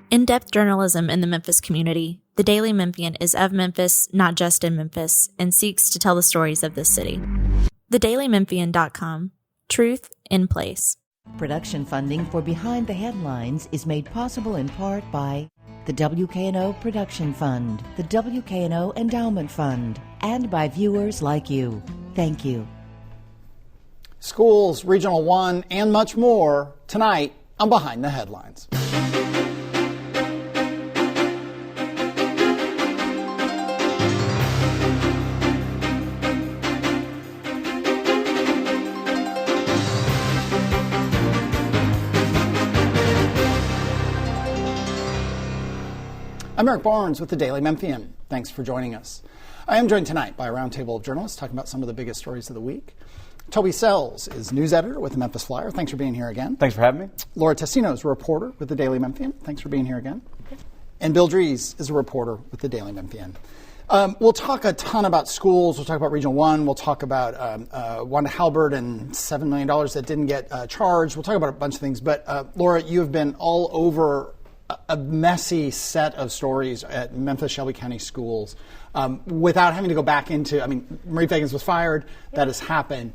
In-depth journalism in the Memphis community, the Daily Memphian is of Memphis, not just in Memphis, and seeks to tell the stories of this city. TheDailyMemphian.com. Truth in place. Production funding for Behind the Headlines is made possible in part by the WKNO Production Fund, the WKNO Endowment Fund, and by viewers like you. Thank you. Schools, Regional 1, and much more tonight on Behind the Headlines. I'm Eric Barnes with the Daily Memphian. Thanks for joining us. I am joined tonight by a roundtable of journalists talking about some of the biggest stories of the week. Toby Sells is news editor with the Memphis Flyer. Thanks for being here again. Thanks for having me. Laura Tessino is a reporter with the Daily Memphian. Thanks for being here again. Okay. And Bill Dries is a reporter with the Daily Memphian. We'll talk a ton about schools. We'll talk about Regional 1. We'll talk about Wanda Halbert and $7 million that didn't get charged. We'll talk about a bunch of things. But Laura, you have been all over a messy set of stories at Memphis Shelby County schools without having to go back into, Marie Fagans was fired. That has happened.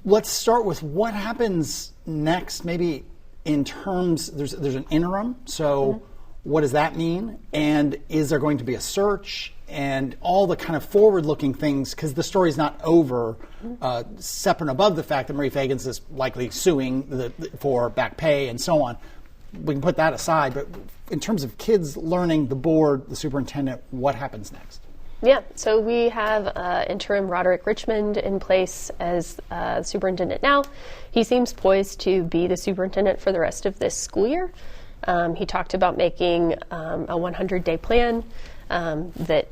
Let's start with what happens next, maybe in terms, there's an interim. So what does that mean? And is there going to be a search and all the kind of forward-looking things? Because the story's not over, separate and above the fact that Marie Fagans is likely suing for back pay and so on. We can put that aside, but in terms of kids learning, the board, the superintendent, what happens next? Yeah, so we have interim Roderick Richmond in place as superintendent now. He seems poised to be the superintendent for the rest of this school year. He talked about making a 100-day plan that,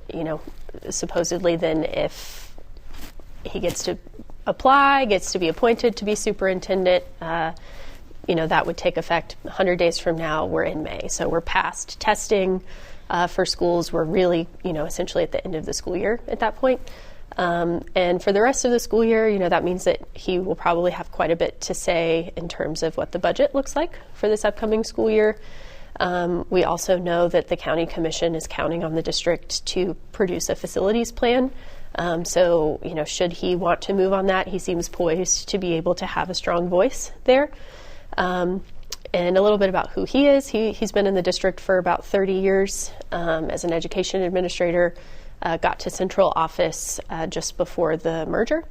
supposedly then if he gets to apply, gets to be appointed to be superintendent, that would take effect 100 days from now. We're in May. So we're past testing for schools. We're really, essentially at the end of the school year at that point. And for the rest of the school year, that means that he will probably have quite a bit to say in terms of what the budget looks like for this upcoming school year. We also know that the county commission is counting on the district to produce a facilities plan. So, should he want to move on that, he seems poised to be able to have a strong voice there. And a little bit about who he is. He's been in the district for about 30 years as an education administrator, got to central office just before the merger.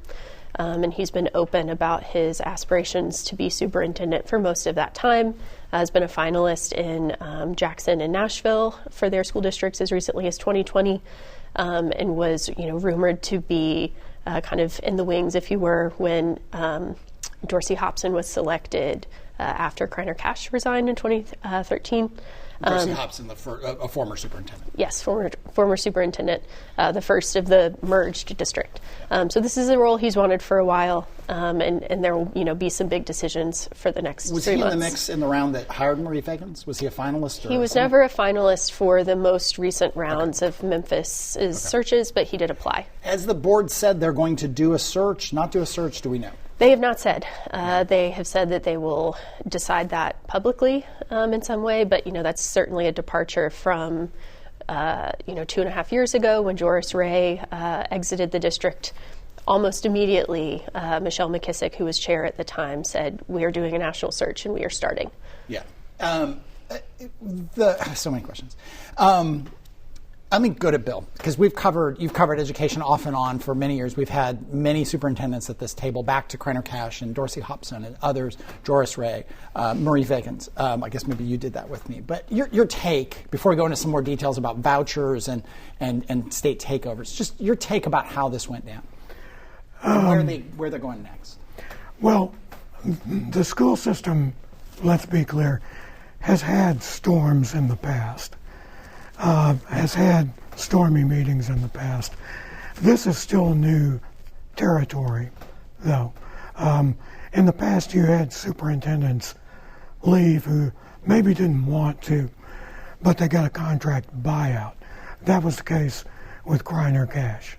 And he's been open about his aspirations to be superintendent for most of that time. Has been a finalist in Jackson and Nashville for their school districts as recently as 2020, and was rumored to be kind of in the wings, if you were, when Dorsey Hobson was selected after Kreiner Cash resigned in 2013. Dorsey Hobson, a former superintendent. Yes, former superintendent, the first of the merged district. So this is a role he's wanted for a while, and there will be some big decisions for the next 3 months. Was he in the mix in the round that hired Marie Fagans? Was he a finalist? He was never a finalist for the most recent rounds of Memphis's searches, but he did apply. Has the board said they're going to do a search, not do a search? Do we know? They have not said. They have said that they will decide that publicly in some way, but that's certainly a departure from 2.5 years ago when Joris Ray exited the district. Almost immediately, Michelle McKissick, who was chair at the time, said, "We are doing a national search and we are starting." Yeah. So many questions. Let me go to Bill, because you've covered education off and on for many years. We've had many superintendents at this table, back to Kreiner Cash and Dorsey Hobson and others, Joris Ray, Marie Fagans. I guess maybe you did that with me. But your take, before we go into some more details about vouchers and state takeovers, just your take about how this went down and where they're going next. Well, the school system, let's be clear, has had storms in the past. Has had stormy meetings in the past. This is still new territory, though. In the past, you had superintendents leave who maybe didn't want to, but they got a contract buyout. That was the case with Kreiner Cash.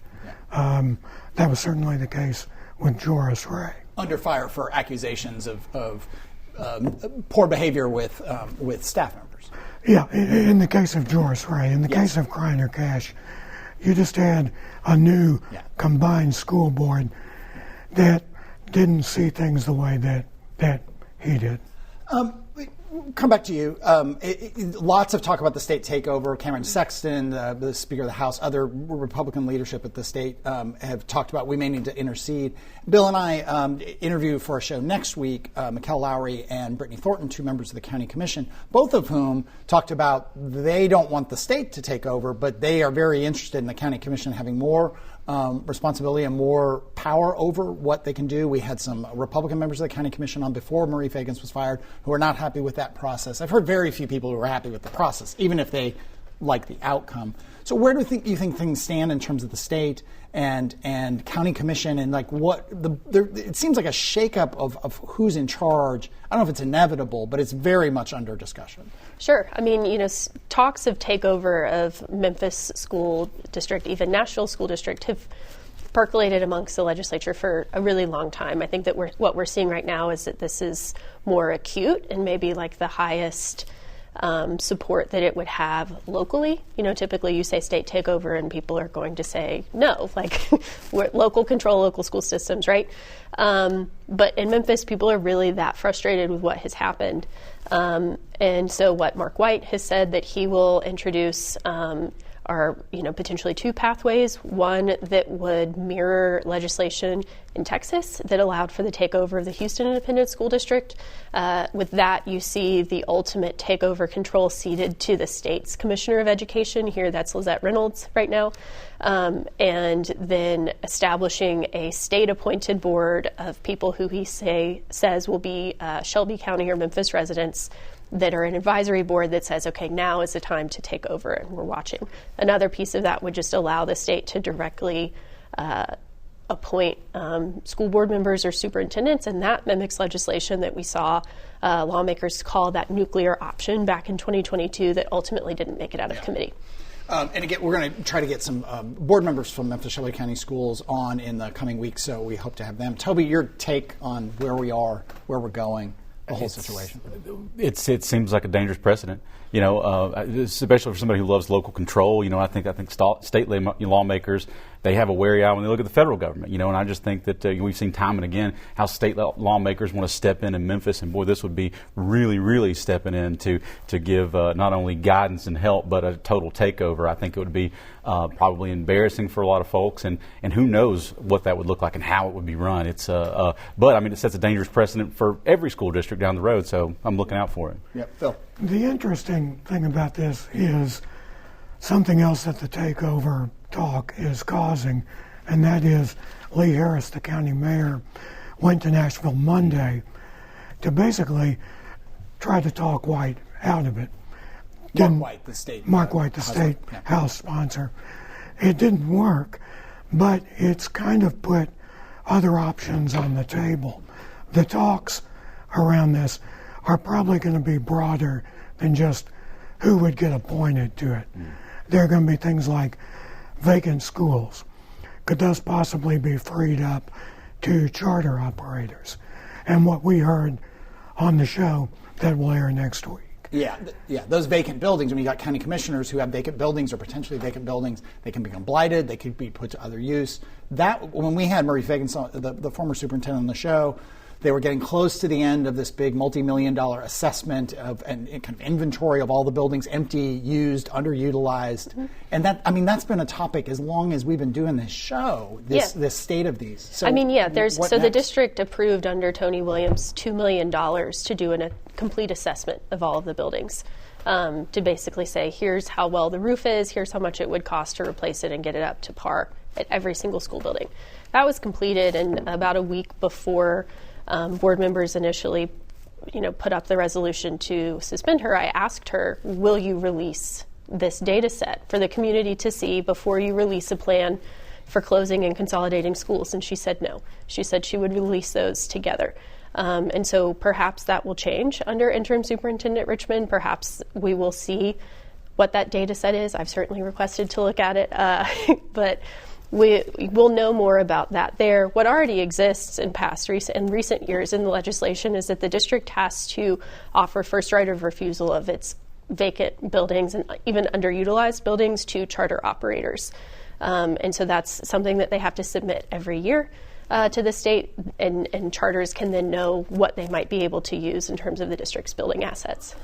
That was certainly the case with Joris Ray. Under fire for accusations of poor behavior with staff members. Yeah, in the case of Joris Ray, in the case of Kreiner Cash, you just had a new combined school board that didn't see things the way that he did. Come back to you. Lots of talk about the state takeover. Cameron Sexton, the Speaker of the House, other Republican leadership at the state have talked about we may need to intercede. Bill and I interview for a show next week Mikkel Lowry and Brittany Thornton, two members of the County Commission, both of whom talked about they don't want the state to take over, but they are very interested in the County Commission having more responsibility and more power over what they can do. We had some Republican members of the County Commission on before Marie Fagans was fired who are not happy with that process. I've heard very few people who are happy with the process, even if they like the outcome. So where do you think things stand in terms of the state and County Commission and like it seems like a shakeup of who's in charge. I don't know if it's inevitable, but it's very much under discussion. Sure. I mean, talks of takeover of Memphis School District, even Nashville School District, have percolated amongst the legislature for a really long time. I think that what we're seeing right now is that this is more acute and maybe like the highest support that it would have locally. Typically you say state takeover and people are going to say no, like we're local control, local school systems, right? But in Memphis, people are really that frustrated with what has happened. And so what Mark White has said that he will introduce are potentially two pathways. One that would mirror legislation in Texas that allowed for the takeover of the Houston Independent School District. With that, you see the ultimate takeover control ceded to the state's Commissioner of Education. Here, that's Lizette Reynolds right now. And then establishing a state-appointed board of people who he says will be Shelby County or Memphis residents that are an advisory board that says, okay, now is the time to take over and we're watching. Another piece of that would just allow the state to directly appoint school board members or superintendents, and that mimics legislation that we saw lawmakers call that nuclear option back in 2022 that ultimately didn't make it out of committee. And again, we're going to try to get some board members from Memphis Shelby County Schools on in the coming weeks, so we hope to have them. Toby, your take on where we are, where we're going, the whole situation. It seems like a dangerous precedent, especially for somebody who loves local control. I think state lawmakers, they have a wary eye when they look at the federal government. And I just think that we've seen time and again how state lawmakers want to step in Memphis, and boy, this would be really, really stepping in to give not only guidance and help, but a total takeover. I think it would be probably embarrassing for a lot of folks, and who knows what that would look like and how it would be run. But it sets a dangerous precedent for every school district down the road, so I'm looking out for it. Yeah, Phil. The interesting thing about this is something else that the takeover talk is causing, and that is Lee Harris, the county mayor, went to Nashville Monday to basically try to talk White out of it. Mark White, the state House sponsor. It didn't work, but it's kind of put other options on the table. The talks around this are probably going to be broader than just who would get appointed to it. There are going to be things like vacant schools. Could those possibly be freed up to charter operators? And what we heard on the show that will air next week. Yeah, those vacant buildings, when you got county commissioners who have vacant buildings or potentially vacant buildings, they can become blighted, they could be put to other use. That, when we had Marie Fagans, the former superintendent on the show, they were getting close to the end of this big multi-million-dollar assessment and kind of inventory of all the buildings, empty, used, underutilized. Mm-hmm. And that's been a topic as long as we've been doing this show, this state of these. So the district approved under Tony Williams $2 million to do a complete assessment of all of the buildings. To basically say, here's how well the roof is, here's how much it would cost to replace it and get it up to par at every single school building. That was completed, and about a week before board members initially, put up the resolution to suspend her, I asked her, will you release this data set for the community to see before you release a plan for closing and consolidating schools? And she said no. She said she would release those together. And so perhaps that will change under interim superintendent Richmond. Perhaps we will see what that data set is. I've certainly requested to look at it, but we will know more about that there. What already exists in recent years in the legislation is that the district has to offer first right of refusal of its vacant buildings and even underutilized buildings to charter operators. And so that's something that they have to submit every year to the state, and charters can then know what they might be able to use in terms of the district's building assets.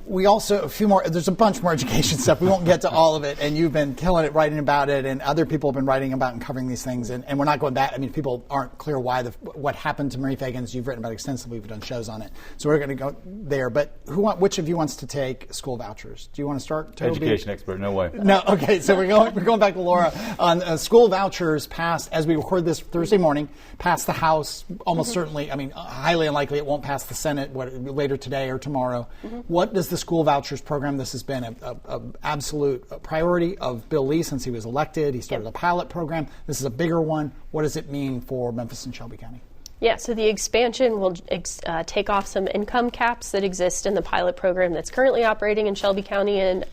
We also, there's a bunch more education stuff. We won't get to all of it, and you've been killing it writing about it, and other people have been writing about and covering these things, and we're not going back. I mean, people aren't clear what happened to Marie Fagans. You've written about it extensively. We've done shows on it. So we're going to go there. But which of you wants to take school vouchers? Do you want to start, Toby? Education expert, no way. No, okay. So we're going back to Laura on school vouchers passed, as we record this Thursday morning, passed the House, almost certainly, I mean, highly unlikely it won't pass the Senate later today or tomorrow. What does the school vouchers program? This has been an absolute priority of Bill Lee since he was elected. He started a pilot program. This is a bigger one. What does it mean for Memphis and Shelby County? Yeah, so the expansion will take off some income caps that exist in the pilot program that's currently operating in Shelby County and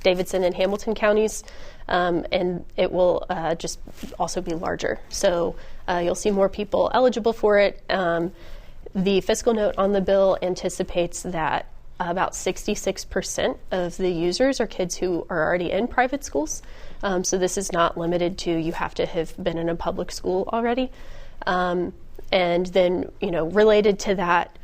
Davidson and Hamilton counties, and it will just also be larger. So you'll see more people eligible for it. The fiscal note on the bill anticipates that about 66% of the users are kids who are already in private schools. So this is not limited to you have to have been in a public school already. And then, related to that,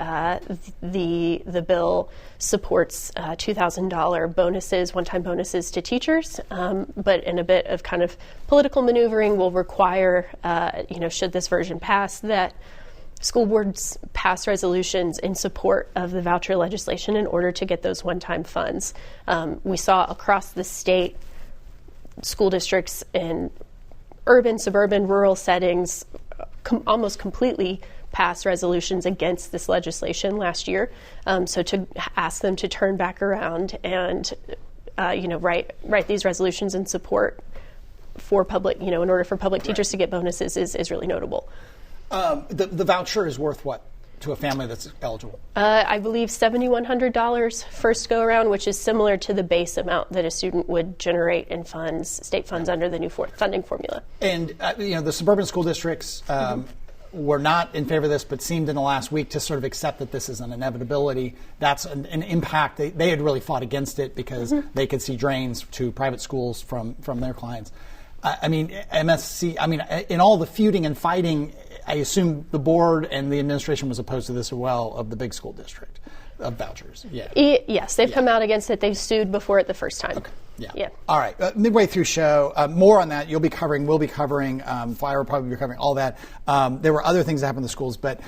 the bill supports $2,000 bonuses, one-time bonuses to teachers, but in a bit of kind of political maneuvering will require, should this version pass, that school boards pass resolutions in support of the voucher legislation in order to get those one-time funds. We saw across the state school districts in urban, suburban, rural settings almost completely pass resolutions against this legislation last year. So to ask them to turn back around and write these resolutions in support for public, in order for public teachers to get bonuses is really notable. The voucher is worth what to a family that's eligible? I believe $7,100 first go around, which is similar to the base amount that a student would generate in state funds under the new funding formula. And the suburban school districts were not in favor of this, but seemed in the last week to sort of accept that this is an inevitability. That's an impact. They had really fought against it because they could see drains to private schools from their clients. MSC. In all the feuding and fighting, I assume the board and the administration was opposed to this as well of the big school district of vouchers. Yeah. Yes, they've come out against it. They've sued before it the first time. Okay. Yeah. All right. Midway through show, more on that. We'll be covering. Flyer will probably be covering all that. There were other things that happened in the schools, but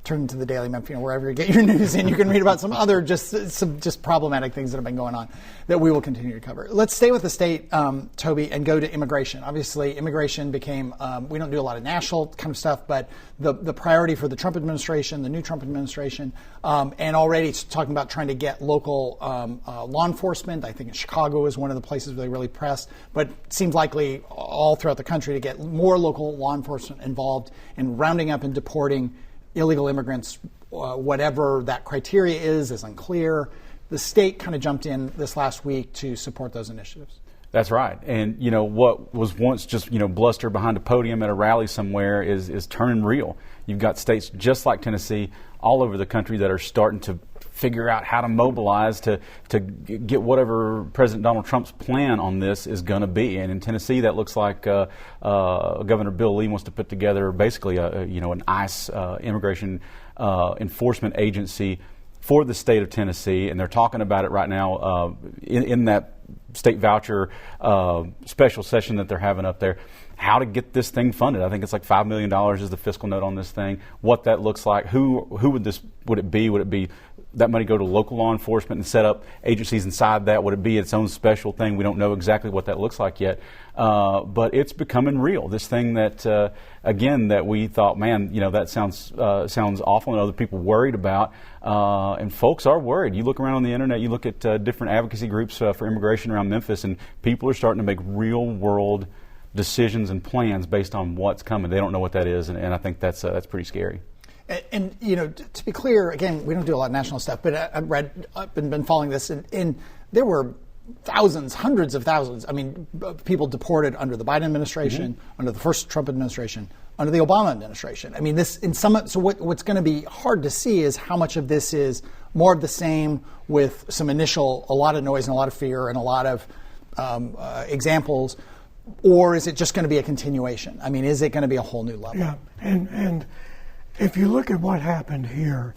turn to the Daily Memphian, wherever you get your news in. You can read about some other just problematic things that have been going on that we will continue to cover. Let's stay with the state, Toby, and go to immigration. Obviously, immigration became, we don't do a lot of national kind of stuff, but the priority for the Trump administration, the new Trump administration, and already it's talking about trying to get local law enforcement. I think in Chicago is one of the places where they really pressed, but it seems likely all throughout the country to get more local law enforcement involved in rounding up and deporting illegal immigrants. Whatever that criteria is unclear. The state kind of jumped in this last week to support those initiatives. That's right. And, what was once just, bluster behind a podium at a rally somewhere is turning real. You've got states just like Tennessee all over the country that are starting to figure out how to mobilize to get whatever President Donald Trump's plan on this is going to be. And in Tennessee, that looks like Governor Bill Lee wants to put together basically an ICE immigration enforcement agency for the state of Tennessee, and they're talking about it right now in that state voucher special session that they're having up there, how to get this thing funded. I think it's like $5 million is the fiscal note on this thing. What that looks like, who would it be? Would it be that money go to local law enforcement and set up agencies inside that? Would it be its own special thing? We don't know exactly what that looks like yet. But it's becoming real. This thing that, again, that we thought, man, that sounds awful, and other people worried about. And folks are worried. You look around on the internet, you look at different advocacy groups for immigration around Memphis, and people are starting to make real-world decisions and plans based on what's coming. They don't know what that is, and I think that's pretty scary. And to be clear, again, we don't do a lot of national stuff, but I've been following this, and there were thousands, hundreds of thousands, people deported under the Biden administration, under the first Trump administration, under the Obama administration. I mean, what's going to be hard to see is how much of this is more of the same with a lot of noise and a lot of fear and a lot of examples, or is it just going to be a continuation? I mean, is it going to be a whole new level? Yeah, and if you look at what happened here,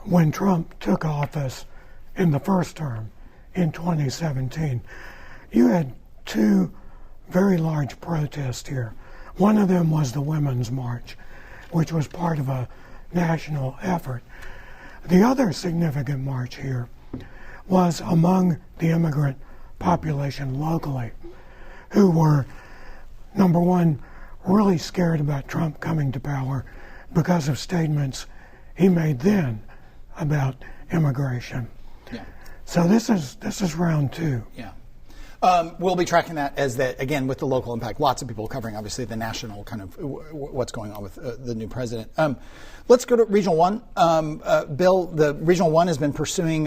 when Trump took office in the first term in 2017, you had two very large protests here. One of them was the Women's March, which was part of a national effort. The other significant march here was among the immigrant population locally, who were, number one, really scared about Trump coming to power because of statements he made then about immigration. Yeah. So this is round two. Yeah. We'll be tracking that again, with the local impact. Lots of people covering, obviously, the national kind of what's going on with the new president. Let's go to Regional 1. Bill, the Regional 1 has been pursuing,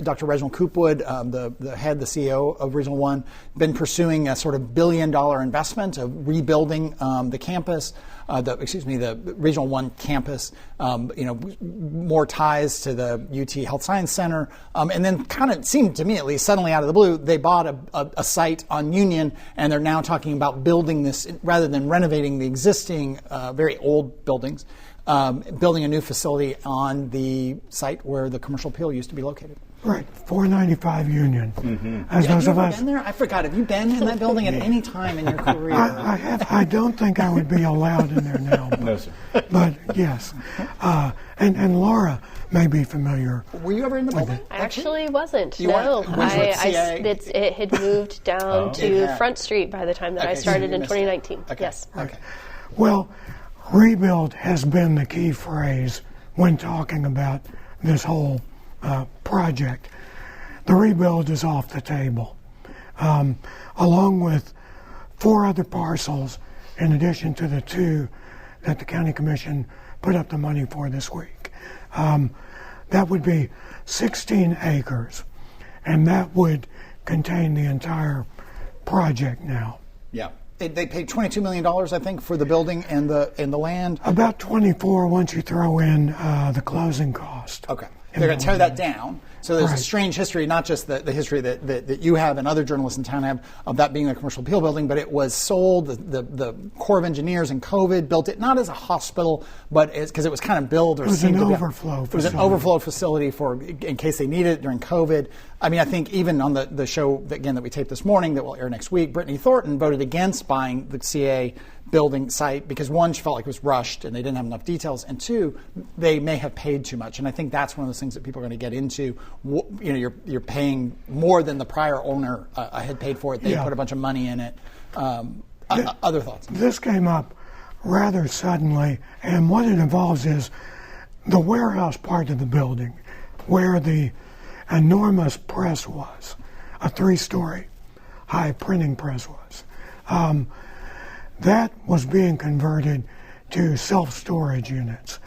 Dr. Reginald Coopwood, the head, the CEO of Regional 1, been pursuing a sort of $1 billion investment of rebuilding the campus, the Regional 1 campus, more ties to the UT Health Science Center. And then kind of seemed to me, at least, suddenly out of the blue, they bought a site on Union, and they're now talking about building this, rather than renovating the existing very old buildings, building a new facility on the site where the commercial appeal used to be located. Right, 495 Union. Mm-hmm. Have you ever been there? I forgot. Have you been in that building at any time in your career? I have. I don't think I would be allowed in there now. But, No, sir. But yes, and Laura may be familiar. Were you ever in the building? I actually wasn't. You no, weren't? it had moved down to Front Street by the time that I started in 2019. Okay. Yes. Okay. Well, rebuild has been the key phrase when talking about this whole project. The rebuild is off the table, along with 4 other parcels, in addition to the 2 that the County Commission put up the money for this week. That would be 16 acres, and that would contain the entire project now. Yeah. They paid $22 million, I think, for the building and the land. About 24 once you throw in the closing cost. Okay. They're going to tear that down. So there's a strange history, not just the history that you have and other journalists in town have of that being a commercial appeal building, but it was sold. The Corps of Engineers in COVID built it not as a hospital, but because it was kind of billed or seemed to be. It was an overflow facility for in case they needed it during COVID. I mean, I think even on the show that we taped this morning that will air next week, Brittany Thornton voted against buying the CA building site because, one, she felt like it was rushed and they didn't have enough details, and 2, they may have paid too much. And I think that's one of those things that people are going to get into. You're paying more than the prior owner had paid for it. They put a bunch of money in it. Other thoughts? This came up rather suddenly, and what it involves is the warehouse part of the building where the enormous press was, a 3-story high printing press was. That was being converted to self-storage units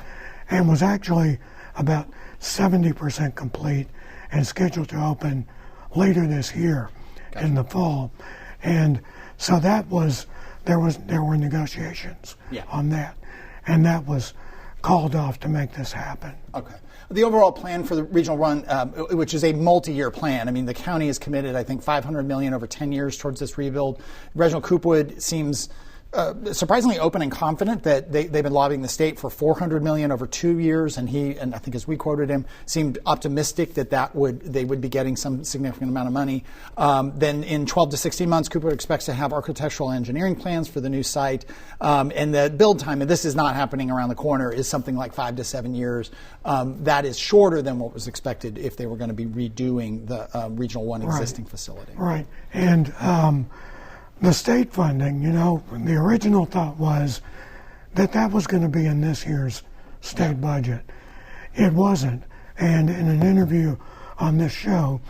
and was actually about 70% complete and scheduled to open later this year in the fall. And so there were negotiations on that, and that was called off to make this happen. Okay. The overall plan for the Regional 1, which is a multi-year plan. I mean, the county is committed, I think, $500 million over 10 years towards this rebuild. Reginald Coopwood seems surprisingly open and confident that they've been lobbying the state for $400 million over 2 years, and he, and I think as we quoted him, seemed optimistic that they would be getting some significant amount of money. Then in 12 to 16 months, Coopwood expects to have architectural and engineering plans for the new site, and the build time, and this is not happening around the corner, is something like 5 to 7 years. That is shorter than what was expected if they were going to be redoing the Regional 1 existing facility. Right, and the state funding, the original thought was that was going to be in this year's state budget. It wasn't. And in an interview on this show,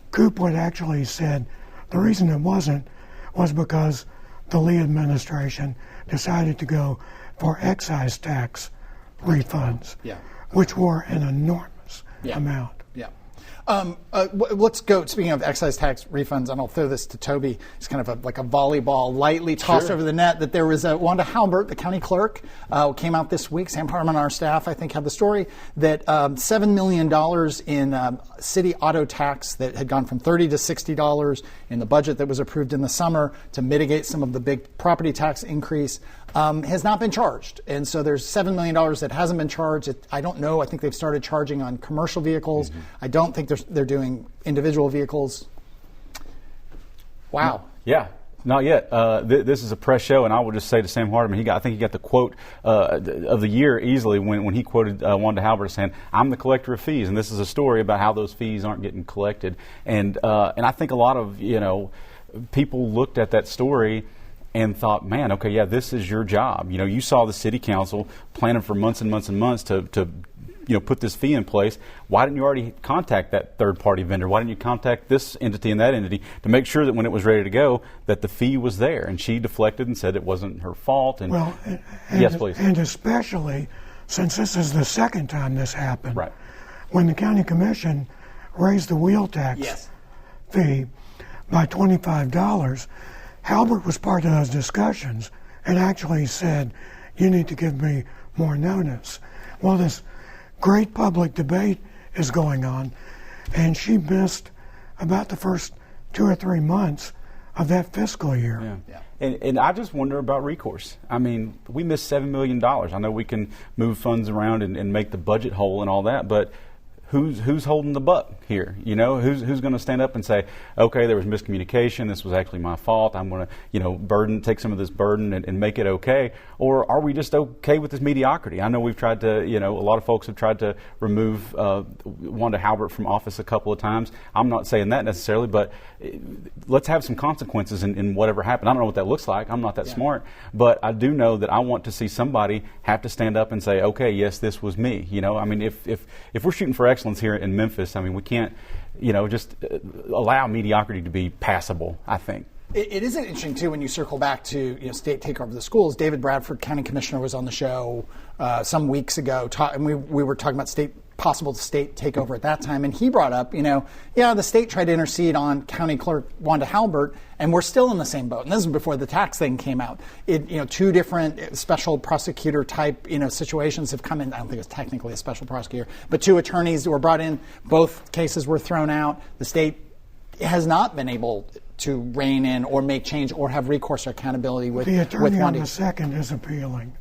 Coopwood actually said the reason it wasn't was because the Lee administration decided to go for excise tax refunds, which were an enormous amount. Yeah. Let's go. Speaking of excise tax refunds, and I'll throw this to Toby. It's kind of like a volleyball, lightly tossed over the net. That there was Wanda Halbert, the county clerk, came out this week. Sam Parham on our staff, I think, had the story that $7 million in city auto tax that had gone from $30 to $60 in the budget that was approved in the summer to mitigate some of the big property tax increase has not been charged. And so there's $7 million that hasn't been charged. I don't know. I think they've started charging on commercial vehicles. I don't think they're doing individual vehicles. Wow. Yeah. Not yet. This is a press show, and I will just say to Sam Hardiman, I think he got the quote of the year easily when he quoted Wanda Halbert saying, "I'm the collector of fees," and this is a story about how those fees aren't getting collected. And I think a lot of people looked at that story and thought, man, okay, yeah, this is your job. You saw the city council planning for months and months and months to put this fee in place. Why didn't you already contact that third-party vendor? Why didn't you contact this entity and that entity to make sure that when it was ready to go, that the fee was there? And she deflected and said it wasn't her fault. And yes, please. And especially since this is the second time this happened. Right. When the county commission raised the wheel tax fee by $25, Halbert was part of those discussions and actually said, "You need to give me more notice." Well, this great public debate is going on, and she missed about the first 2 or 3 months of that fiscal year. Yeah. And I just wonder about recourse. I mean, we missed $7 million. I know we can move funds around and make the budget whole and all that, but who's holding the buck here? Who's going to stand up and say, okay, there was miscommunication, this was actually my fault, I'm going to take some of this burden and make it okay? Or are we just okay with this mediocrity? I know we've tried to, a lot of folks have tried to remove Wanda Halbert from office a couple of times. I'm not saying that necessarily, but let's have some consequences in whatever happened. I don't know what that looks like. I'm not that smart, but I do know that I want to see somebody have to stand up and say, okay, yes, this was me. I mean, if we're shooting for excellence here in Memphis, I mean, we can't, just allow mediocrity to be passable, I think. It is interesting, too, when you circle back to state takeover of the schools. David Bradford, county commissioner, was on the show some weeks ago, and we were talking about possible state takeover at that time, and he brought up, the state tried to intercede on county clerk Wanda Halbert, and we're still in the same boat. And this is before the tax thing came out. Two different special prosecutor type, situations have come in. I don't think it's technically a special prosecutor, but 2 attorneys were brought in. Both cases were thrown out. The state has not been able to rein in or make change or have recourse or accountability with the attorney Wanda. On the second is appealing.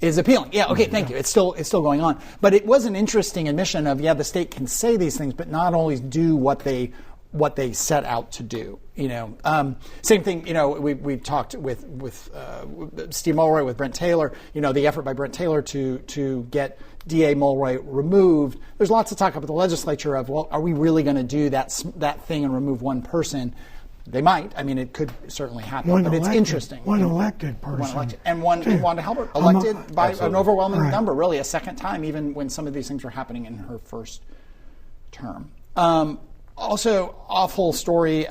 Yeah. Okay. Thank you. It's still going on. But it was an interesting admission of the state can say these things, but not always do what they set out to do. Same thing. We've talked with Steve Mulroy, with Brent Taylor. The effort by Brent Taylor to get DA Mulroy removed. There's lots of talk about the legislature of, well, are we really going to do that thing and remove one person? They might. I mean, it could certainly happen, but it's interesting. One elected person. One elected. And Wanda Halbert elected by an overwhelming number, really, a second time, even when some of these things were happening in her first term. Also, awful story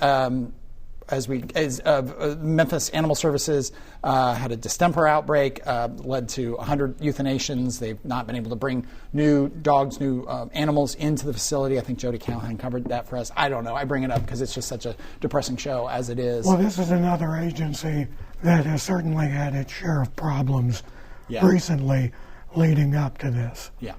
as Memphis Animal Services had a distemper outbreak, led to 100 euthanations. They've not been able to bring new dogs, new animals into the facility. I think Jody Callahan covered that for us. I don't know. I bring it up because it's just such a depressing show as it is. Well, this is another agency that has certainly had its share of problems recently leading up to this. Yeah.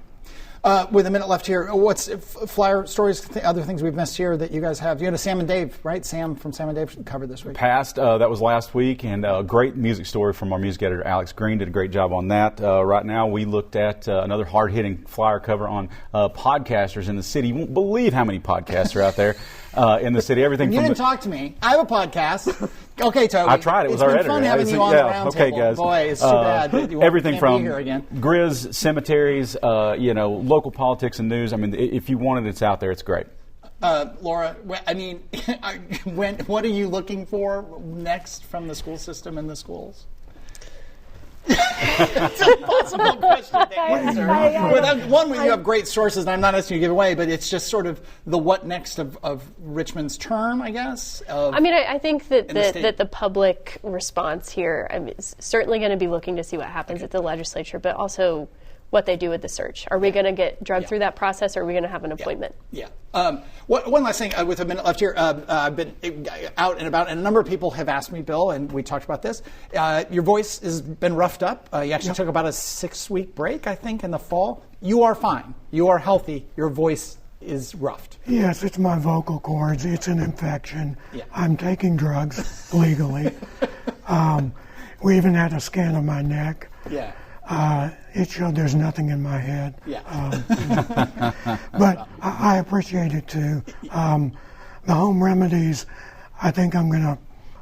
With a minute left here, what's flyer stories, other things we've missed here that you guys have? You had a Sam and Dave, right? Sam from Sam and Dave covered this week. That was last week, and a great music story from our music editor, Alex Green, did a great job on that. Right now, we looked at another hard-hitting flyer cover on podcasters in the city. You won't believe how many podcasts are out there in the city. Everything. You didn't talk to me. I have a podcast. Okay, Toby. I tried. It was our editor. It's been fun having you on the round okay, table. guys. Boy, it's too bad that you everything can't be here again. Grizz, cemeteries, local politics and news. I mean, if you want it, it's out there. It's great. Laura, I mean, what are you looking for next from the school system and the schools? It's an impossible question to answer. One, you have great sources, and I'm not asking you to give away, but it's just sort of the what next of Richmond's term, I guess. I think that the public response here is certainly going to be looking to see what happens at the legislature, but also what they do with the search. Are we going to get drugged through that process, or are we going to have an appointment? Yeah. One last thing, with a minute left here. I've been out and about, and a number of people have asked me, Bill, and we talked about this. Your voice has been roughed up. You actually took about a 6-week break, I think, in the fall. You are fine. You are healthy. Your voice is roughed. Yes, it's my vocal cords. It's an infection. Yeah. I'm taking drugs legally. We even had a scan of my neck. Yeah. It showed there's nothing in my head. Yeah. But I appreciate it too. The home remedies, I think I'm going to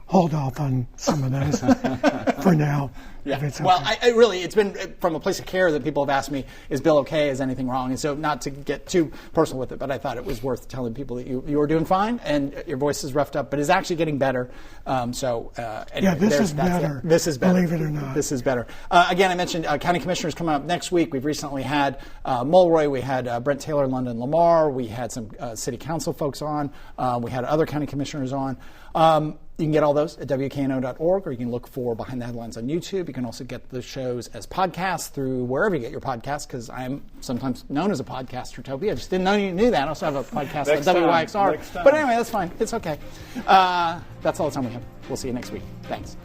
hold off on some of those for now. Yeah. If it's okay. Well, it's been from a place of care that people have asked me, is Bill okay? Is anything wrong? And so not to get too personal with it, but I thought it was worth telling people that you are doing fine and your voice is roughed up, but is actually getting better. Anyway, this is better. This is better. Believe it or not. This is better. Again, I mentioned county commissioners coming up next week. We've recently had Mulroy. We had Brent Taylor, London Lamar. We had some city council folks on. We had other county commissioners on. You can get all those at WKNO.org, or you can look for Behind the Headlines on YouTube. You can also get the shows as podcasts through wherever you get your podcasts, because I am sometimes known as a podcaster, Toby. I just didn't know you knew that. I also have a podcast at WYXR. But anyway, that's fine. It's okay. That's all the time we have. We'll see you next week. Thanks.